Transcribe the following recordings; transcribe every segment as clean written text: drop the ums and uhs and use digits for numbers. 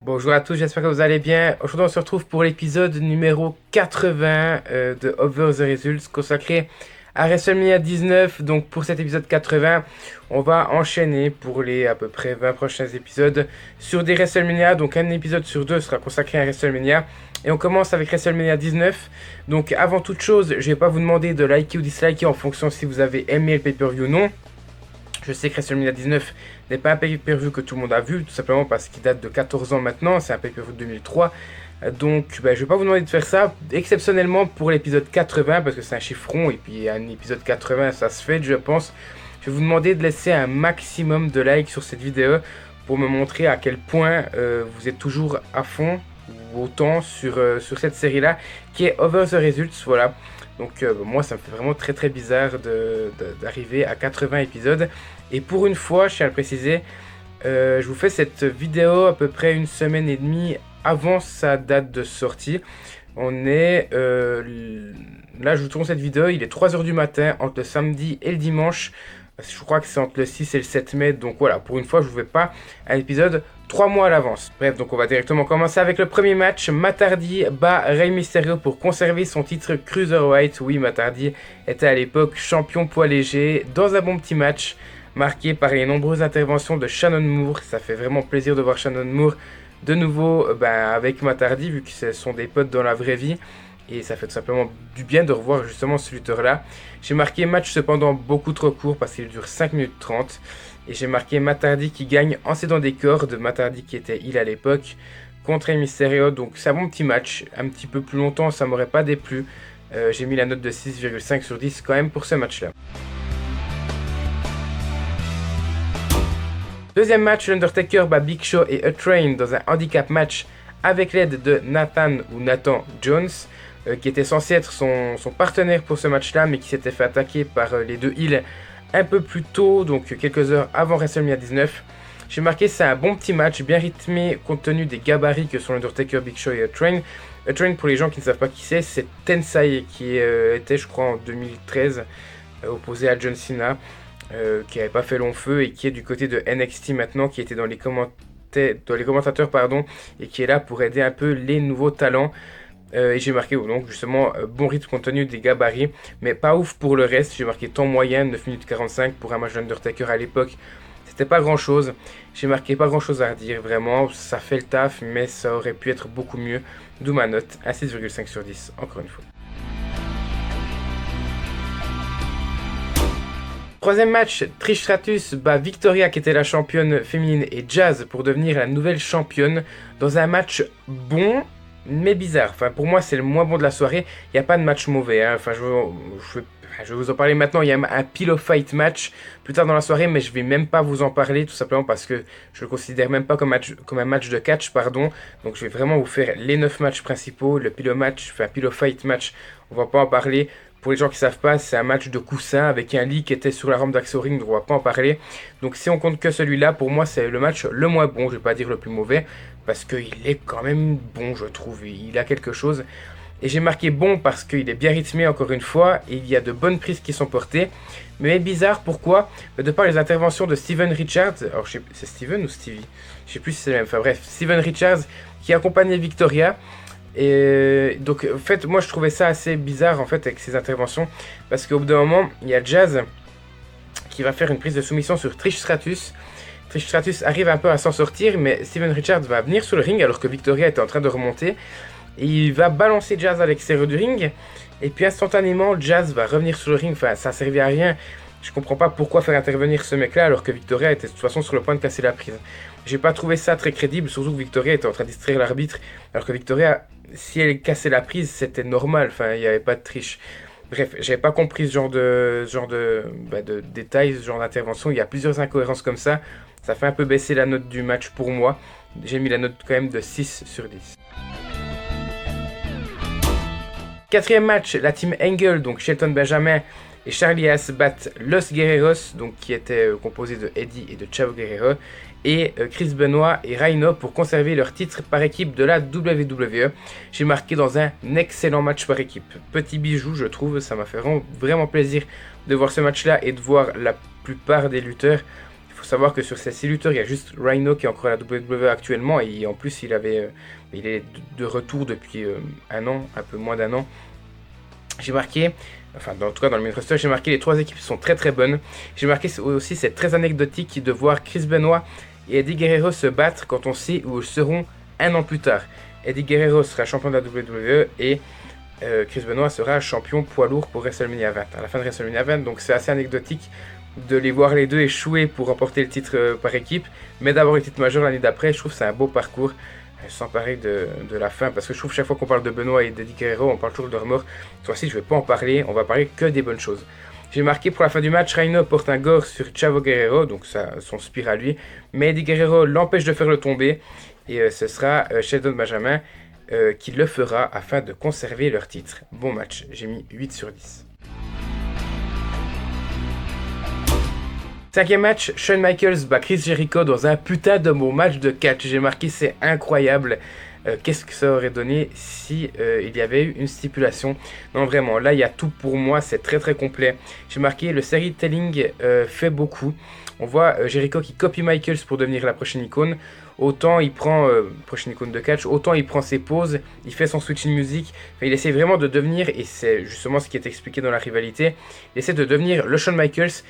Bonjour à tous, j'espère que vous allez bien. Aujourd'hui, on se retrouve pour l'épisode numéro 80 de Over the Results consacré à WrestleMania 19. Donc, pour cet épisode 80, on va enchaîner pour les à peu près 20 prochains épisodes sur des WrestleMania. Donc, un épisode sur deux sera consacré à WrestleMania. Et on commence avec WrestleMania 19. Donc, avant toute chose, je ne vais pas vous demander de liker ou disliker en fonction si vous avez aimé le pay-per-view ou non. Je sais que WrestleMania 19 n'est pas un pay-per-view que tout le monde a vu, tout simplement parce qu'il date de 14 ans maintenant, c'est un pay-per-view de 2003. Donc je ne vais pas vous demander de faire ça, exceptionnellement pour l'épisode 80, parce que c'est un chiffre rond, et puis un épisode 80, ça se fait, je pense. Je vais vous demander de laisser un maximum de likes sur cette vidéo, pour me montrer à quel point vous êtes toujours à fond, ou autant, sur cette série-là, qui est Over the Results, voilà. Donc moi ça me fait vraiment très bizarre d'arriver à 80 épisodes. Et pour une fois, je tiens à le préciser, je vous fais cette vidéo à peu près une semaine et demie avant sa date de sortie. On est... là je vous tourne cette vidéo, il est 3h du matin entre le samedi et le dimanche. Je crois que c'est entre le 6 et le 7 mai. Donc voilà, pour une fois je ne vous fais pas un épisode 3 mois à l'avance. Bref, donc on va directement commencer avec le premier match. Matt Hardy bat Rey Mysterio pour conserver son titre Cruiserweight. Oui, Matt Hardy était à l'époque champion poids léger dans un bon petit match marqué par les nombreuses interventions de Shannon Moore. Ça fait vraiment plaisir de voir Shannon Moore de nouveau avec Matt Hardy, vu que ce sont des potes dans la vraie vie. Et ça fait tout simplement du bien de revoir justement ce lutteur-là. J'ai marqué match cependant beaucoup trop court parce qu'il dure 5 minutes 30. Et j'ai marqué Matt Hardy qui gagne en cédant des cordes. Matt Hardy qui était heel à l'époque contre Rey Mysterio. Donc c'est un bon petit match. Un petit peu plus longtemps, ça m'aurait pas déplu. J'ai mis la note de 6,5 sur 10 quand même pour ce match-là. Deuxième match, l'Undertaker bat Big Show et A-Train dans un handicap match avec l'aide de Nathan Jones. Qui était censé être son partenaire pour ce match-là, mais qui s'était fait attaquer par les deux heels un peu plus tôt, donc quelques heures avant WrestleMania 19. J'ai marqué c'est un bon petit match, bien rythmé, compte tenu des gabarits que sont l'Undertaker, Big Show et A-Train. A-Train, pour les gens qui ne savent pas qui c'est Tensai, qui était, je crois, en 2013, opposé à John Cena, qui n'avait pas fait long feu, et qui est du côté de NXT maintenant, qui était dans les commentateurs, et qui est là pour aider un peu les nouveaux talents. Et j'ai marqué donc justement bon rythme compte tenu des gabarits, mais pas ouf pour le reste. J'ai marqué temps moyen 9 minutes 45 pour un match d'Undertaker à l'époque. C'était pas grand chose. J'ai marqué pas grand chose à redire, vraiment. Ça fait le taf, mais ça aurait pu être beaucoup mieux. D'où ma note à 6,5 sur 10, encore une fois. Troisième match, Trish Stratus bat Victoria qui était la championne féminine et Jazz pour devenir la nouvelle championne dans un match bon mais bizarre. Enfin, pour moi c'est le moins bon de la soirée. Il n'y a pas de match mauvais, hein. Enfin, je vais vous en parler maintenant. Il y a un pillow fight match plus tard dans la soirée, mais je vais même pas vous en parler tout simplement parce que je le considère même pas comme un match de catch, pardon. Donc je vais vraiment vous faire les 9 matchs principaux. Le pillow fight match, on va pas en parler. Pour les gens qui ne savent pas, c'est un match de coussin avec un lit qui était sur la rampe d'Axo Ring, donc on va pas en parler. Donc si on compte que celui-là, pour moi c'est le match le moins bon, je vais pas dire le plus mauvais, parce qu'il est quand même bon, je trouve, il a quelque chose. Et j'ai marqué bon parce qu'il est bien rythmé encore une fois, et il y a de bonnes prises qui sont portées. Mais bizarre, pourquoi? De par les interventions de Steven Richards, alors c'est Steven ou Stevie? Je sais plus si c'est le même, enfin bref, Steven Richards qui accompagnait Victoria. Et donc en fait moi je trouvais ça assez bizarre en fait avec ces interventions, parce qu'au bout d'un moment il y a Jazz qui va faire une prise de soumission sur Trish Stratus. Trish Stratus arrive un peu à s'en sortir, mais Steven Richards va venir sur le ring alors que Victoria était en train de remonter, et il va balancer Jazz à l'extérieur du ring, et puis instantanément Jazz va revenir sur le ring. Enfin ça servait à rien. Je comprends pas pourquoi faire intervenir ce mec là alors que Victoria était de toute façon sur le point de casser la prise. J'ai pas trouvé ça très crédible, surtout que Victoria était en train de distraire l'arbitre, alors que Victoria, si elle cassait la prise, c'était normal, enfin il n'y avait pas de triche. Bref, j'avais pas compris ce genre de détails, ce genre d'intervention. Il y a plusieurs incohérences comme ça. Ça fait un peu baisser la note du match pour moi. J'ai mis la note quand même de 6 sur 10. Quatrième match, la team Angle, donc Shelton Benjamin et Charlie Haas battent Los Guerreros, donc qui était composé de Eddie et de Chavo Guerrero, et Chris Benoit et Rhino pour conserver leur titre par équipe de la WWE. J'ai marqué dans un excellent match par équipe. Petit bijou, je trouve, ça m'a fait vraiment plaisir de voir ce match-là et de voir la plupart des lutteurs. Il faut savoir que sur ces 6 lutteurs, il y a juste Rhino qui est encore à la WWE actuellement, et en plus il est de retour depuis un an, un peu moins d'un an. J'ai marqué, enfin en tout cas dans le main roster, j'ai marqué les 3 équipes sont très très bonnes. J'ai marqué aussi, c'est très anecdotique de voir Chris Benoit et Eddie Guerrero se battre quand on sait où ils seront un an plus tard. Eddie Guerrero sera champion de la WWE et Chris Benoit sera champion poids lourd pour WrestleMania 20, à la fin de WrestleMania 20, donc c'est assez anecdotique de les voir les deux échouer pour remporter le titre par équipe, mais d'avoir le titre majeur l'année d'après. Je trouve que c'est un beau parcours, sans parler de la fin, parce que je trouve que chaque fois qu'on parle de Benoit et d'Eddie Guerrero, on parle toujours de leur mort. Cette fois-ci, je ne vais pas en parler, on va parler que des bonnes choses. J'ai marqué pour la fin du match, Rhino porte un gore sur Chavo Guerrero, donc ça, son spire à lui, mais Eddie Guerrero l'empêche de faire le tomber, et ce sera Shelton Benjamin qui le fera afin de conserver leur titre. Bon match, j'ai mis 8 sur 10. Cinquième match, Shawn Michaels bat Chris Jericho dans un putain de bon match de catch. J'ai marqué, c'est incroyable. Qu'est-ce que ça aurait donné si il y avait eu une stipulation? Non, vraiment, là il y a tout pour moi, c'est très très complet. J'ai marqué, le storytelling fait beaucoup. On voit Jericho qui copie Michaels pour devenir la prochaine icône. Autant il prend, prochaine icône de catch, autant il prend ses pauses, il fait son switching music. Enfin, il essaie vraiment de devenir, et c'est justement ce qui est expliqué dans la rivalité, il essaie de devenir le Shawn Michaels.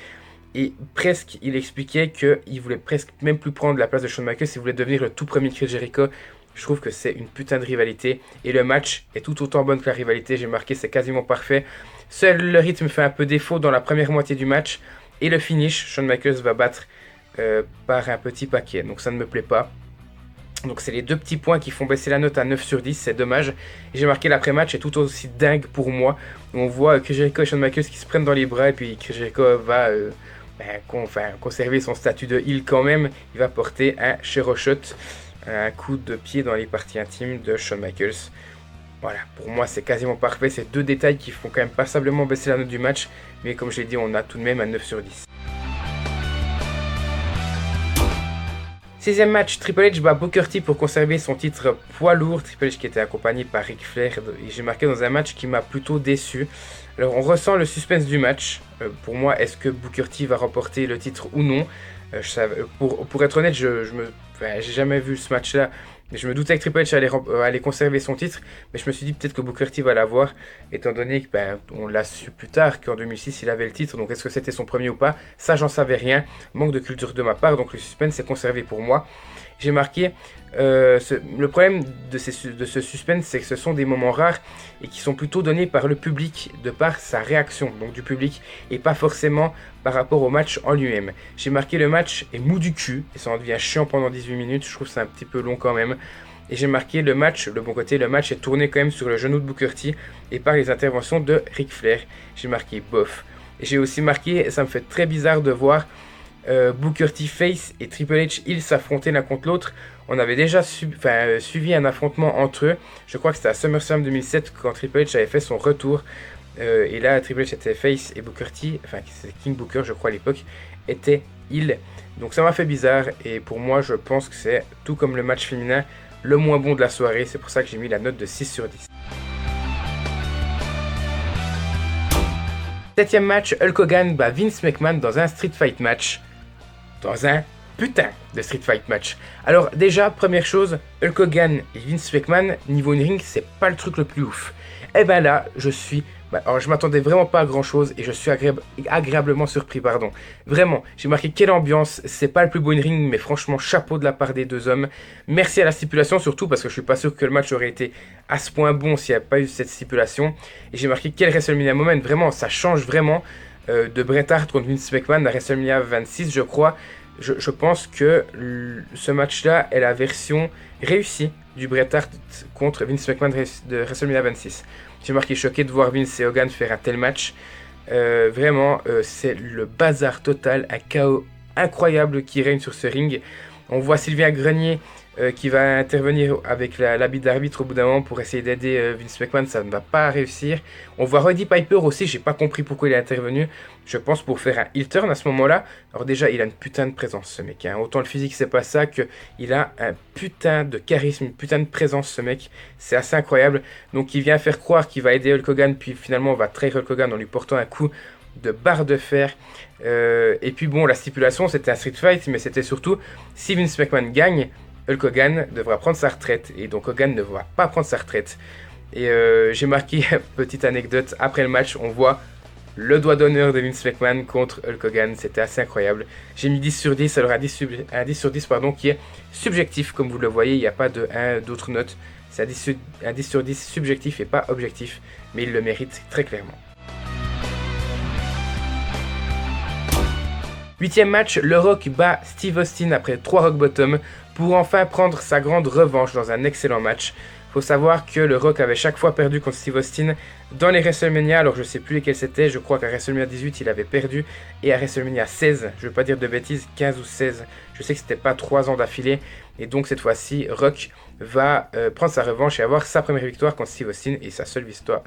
Et presque, il expliquait qu'il voulait presque même plus prendre la place de Shawn Michaels, il voulait devenir le tout premier Chris Jericho. Je trouve que c'est une putain de rivalité. Et le match est tout autant bon que la rivalité. J'ai marqué, c'est quasiment parfait. Seul le rythme fait un peu défaut dans la première moitié du match. Et le finish, Shawn Michaels va battre par un petit paquet. Donc ça ne me plaît pas. Donc c'est les deux petits points qui font baisser la note à 9 sur 10. C'est dommage. Et j'ai marqué l'après-match est tout aussi dingue pour moi. On voit Chris Jericho et Shawn Michaels qui se prennent dans les bras. Et puis Chris Jericho va conserver son statut de heel quand même. Il va porter un Shero Shot, un coup de pied dans les parties intimes de Shawn Michaels. Voilà, pour moi c'est quasiment parfait. C'est deux détails qui font quand même passablement baisser la note du match. Mais comme je l'ai dit, on a tout de même un 9 sur 10. Sixième match, Triple H bat Booker T pour conserver son titre poids lourd. Triple H qui était accompagné par Ric Flair. Et j'ai marqué dans un match qui m'a plutôt déçu. Alors on ressent le suspense du match. Pour moi, est-ce que Booker T va remporter le titre ou non? Pour être honnête, j'ai jamais vu ce match-là. Je me doutais que Triple H allait conserver son titre, mais je me suis dit peut-être que Booker T va l'avoir, étant donné que on l'a su plus tard qu'en 2006 il avait le titre. Donc est-ce que c'était son premier ou pas? Ça, j'en savais rien. Manque de culture de ma part, donc le suspense est conservé pour moi. J'ai marqué, le problème de ce suspense, c'est que ce sont des moments rares et qui sont plutôt donnés par le public, de par sa réaction, donc du public, et pas forcément par rapport au match en lui-même. J'ai marqué le match est mou du cul, et ça en devient chiant pendant 18 minutes, je trouve que c'est un petit peu long quand même. Et j'ai marqué le match, le bon côté, le match est tourné quand même sur le genou de Booker T et par les interventions de Ric Flair. J'ai marqué bof. Et j'ai aussi marqué, ça me fait très bizarre de voir Booker T face et Triple H heel s'affronter l'un contre l'autre. On avait déjà suivi un affrontement entre eux. Je crois que c'était à SummerSlam 2007 quand Triple H avait fait son retour. Et là, Triple H était face et Booker T, enfin c'est King Booker je crois à l'époque, était heel. Donc ça m'a fait bizarre et pour moi je pense que c'est tout comme le match féminin le moins bon de la soirée. C'est pour ça que j'ai mis la note de 6 sur 10. Septième match, Hulk Hogan bat Vince McMahon dans un Street Fight match. Dans un putain de Street Fight match. Alors déjà, première chose, Hulk Hogan et Vince McMahon, niveau ring, c'est pas le truc le plus ouf. Et ben là, alors je m'attendais vraiment pas à grand chose et je suis agréablement surpris, pardon. Vraiment, j'ai marqué quelle ambiance, c'est pas le plus beau in-ring, mais franchement chapeau de la part des deux hommes. Merci à la stipulation surtout parce que je suis pas sûr que le match aurait été à ce point bon s'il n'y avait pas eu cette stipulation. Et j'ai marqué quel WrestleMania moment, vraiment ça change vraiment de Bret Hart contre Vince McMahon à WrestleMania 26 je crois. Je pense que ce match-là est la version réussie du Bret Hart contre Vince McMahon de WrestleMania 26. J'ai marqué choqué de voir Vince et Hogan faire un tel match. Vraiment, c'est le bazar total, un chaos incroyable qui règne sur ce ring. On voit Sylvia Grenier qui va intervenir avec l'habit d'arbitre au bout d'un moment pour essayer d'aider Vince McMahon, ça ne va pas réussir. On voit Roddy Piper aussi, j'ai pas compris pourquoi il est intervenu. Je pense pour faire un heel turn à ce moment-là. Alors déjà, il a une putain de présence ce mec. Hein. Autant le physique c'est pas ça, qu'il a un putain de charisme, une putain de présence ce mec. C'est assez incroyable. Donc il vient faire croire qu'il va aider Hulk Hogan, puis finalement on va trahir Hulk Hogan en lui portant un coup de barres de fer. Et puis bon, la stipulation c'était un street fight, mais c'était surtout si Vince McMahon gagne, Hulk Hogan devra prendre sa retraite. Et donc Hogan ne va pas prendre sa retraite. Et j'ai marqué, petite anecdote, après le match, on voit le doigt d'honneur de Vince McMahon contre Hulk Hogan. C'était assez incroyable. J'ai mis 10 sur 10, alors un 10 sur 10 pardon, qui est subjectif, comme vous le voyez, il n'y a pas d'autres notes. C'est un 10 sur 10 subjectif et pas objectif, mais il le mérite très clairement. 8e match, le Rock bat Steve Austin après 3 Rock Bottom pour enfin prendre sa grande revanche dans un excellent match. Faut savoir que le Rock avait chaque fois perdu contre Steve Austin dans les WrestleMania, alors je sais plus lesquels c'était, je crois qu'à WrestleMania 18 il avait perdu et à WrestleMania 16, je veux pas dire de bêtises, 15 ou 16, je sais que c'était pas 3 ans d'affilée et donc cette fois-ci Rock va prendre sa revanche et avoir sa première victoire contre Steve Austin et sa seule victoire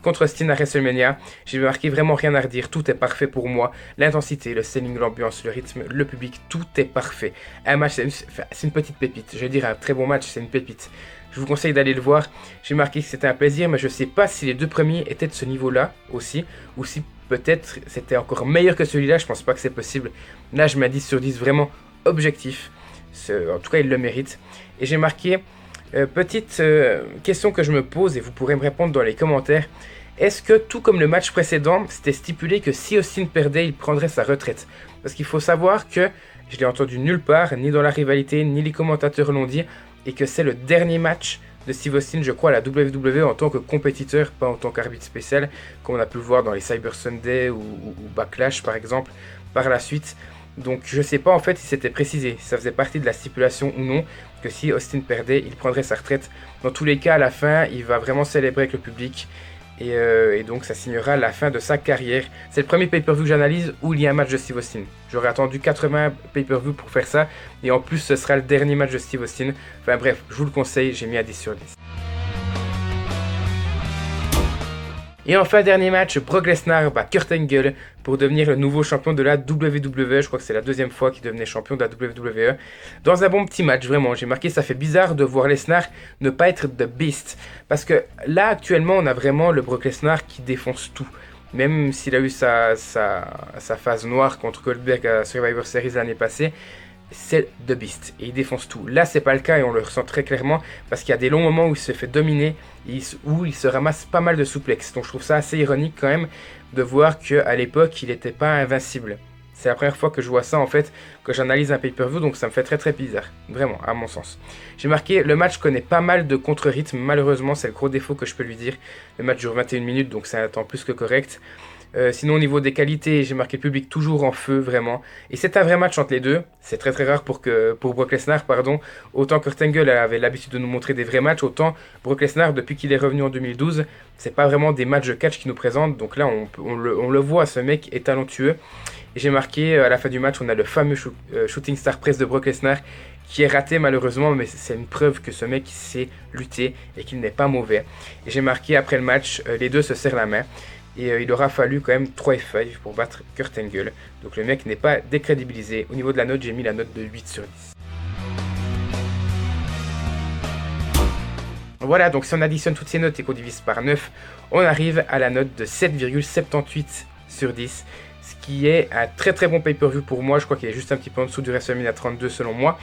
contre Austin à WrestleMania. J'ai marqué vraiment rien à redire, tout est parfait pour moi, l'intensité, le selling, l'ambiance, le rythme, le public, tout est parfait. Un match, c'est une petite pépite, je veux dire un très bon match, c'est une pépite. Je vous conseille d'aller le voir. J'ai marqué que c'était un plaisir, mais je ne sais pas si les deux premiers étaient de ce niveau-là aussi, ou si peut-être c'était encore meilleur que celui-là. Je pense pas que c'est possible. Là, je mets 10 sur 10 vraiment objectif. En tout cas, il le mérite. Et j'ai marqué petite question que je me pose, et vous pourrez me répondre dans les commentaires. Est-ce que, tout comme le match précédent, c'était stipulé que si Austin perdait, il prendrait sa retraite? Parce qu'il faut savoir que je l'ai entendu nulle part, ni dans la rivalité, ni les commentateurs l'ont dit, et que c'est le dernier match de Steve Austin, je crois, à la WWE en tant que compétiteur, pas en tant qu'arbitre spécial, comme on a pu le voir dans les Cyber Sunday ou Backlash par exemple, par la suite. Donc je sais pas en fait si c'était précisé, si ça faisait partie de la stipulation ou non, que si Austin perdait, il prendrait sa retraite. Dans tous les cas, à la fin, il va vraiment célébrer avec le public. Et donc ça signera la fin de sa carrière. C'est le premier pay-per-view que j'analyse où il y a un match de Steve Austin. J'aurais attendu 80 pay-per-view pour faire ça. Et en plus ce sera le dernier match de Steve Austin. Enfin bref, je vous le conseille, j'ai mis à 10 sur 10. Et enfin, dernier match, Brock Lesnar bat Kurt Angle pour devenir le nouveau champion de la WWE. Je crois que c'est la deuxième fois qu'il devenait champion de la WWE. Dans un bon petit match, vraiment. J'ai marqué, ça fait bizarre de voir Lesnar ne pas être The Beast. Parce que là, actuellement, on a vraiment le Brock Lesnar qui défonce tout. Même s'il a eu sa phase noire contre Goldberg à Survivor Series l'année passée, c'est The Beast et il défonce tout. Là, c'est pas le cas et on le ressent très clairement parce qu'il y a des longs moments où il se fait dominer et où il se ramasse pas mal de souplexes. Donc je trouve ça assez ironique quand même de voir qu'à l'époque, il n'était pas invincible. C'est la première fois que je vois ça en fait, que j'analyse un pay-per-view, donc ça me fait très très bizarre. Vraiment, à mon sens. J'ai marqué, le match connaît pas mal de contre-rythme, malheureusement, c'est le gros défaut que je peux lui dire. Le match dure 21 minutes, donc c'est un temps plus que correct. Sinon au niveau des qualités, j'ai marqué le public toujours en feu, vraiment. Et c'est un vrai match entre les deux. C'est très très rare pour Brock Lesnar, pardon. Autant Kurt Angle avait l'habitude de nous montrer des vrais matchs, autant Brock Lesnar, depuis qu'il est revenu en 2012, c'est pas vraiment des matchs de catch qu'il nous présente. Donc là, on le voit, ce mec est talentueux. Et j'ai marqué, à la fin du match, on a le fameux Shooting Star Press de Brock Lesnar, qui est raté malheureusement, mais c'est une preuve que ce mec sait lutter et qu'il n'est pas mauvais. Et j'ai marqué, après le match, les deux se serrent la main. Et il aura fallu quand même 3 F5 pour battre Kurt Angle. Donc le mec n'est pas décrédibilisé. Au niveau de la note, j'ai mis la note de 8 sur 10. Voilà, donc si on additionne toutes ces notes et qu'on divise par 9, on arrive à la note de 7,78 sur 10. Ce qui est un très très bon pay-per-view pour moi. Je crois qu'il est juste un petit peu en dessous du WrestleMania 32 selon moi.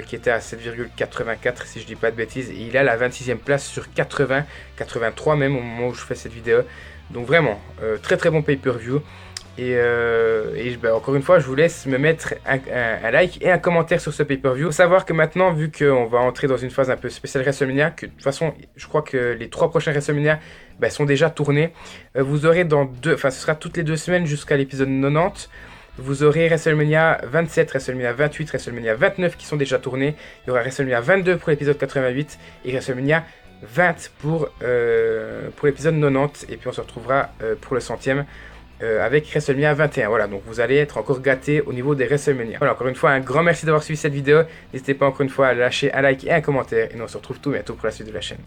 Qui était à 7,84 si je dis pas de bêtises. Et il a la 26e place sur 80, 83 même au moment où je fais cette vidéo. Donc vraiment, très très bon pay-per-view. Et encore une fois, je vous laisse me mettre un like et un commentaire sur ce pay-per-view. Il faut savoir que maintenant, vu qu'on va entrer dans une phase un peu spéciale WrestleMania, que de toute façon, je crois que les 3 prochains WrestleMania sont déjà tournés. Vous aurez ce sera toutes les 2 semaines jusqu'à l'épisode 90. Vous aurez WrestleMania 27, WrestleMania 28, WrestleMania 29 qui sont déjà tournés. Il y aura WrestleMania 22 pour l'épisode 88 et WrestleMania 20 pour l'épisode 90. Et puis on se retrouvera pour le 100e avec WrestleMania 21. Voilà, donc vous allez être encore gâtés au niveau des WrestleMania. Voilà, encore une fois, un grand merci d'avoir suivi cette vidéo. N'hésitez pas encore une fois à lâcher un like et un commentaire. Et nous on se retrouve tout bientôt pour la suite de la chaîne.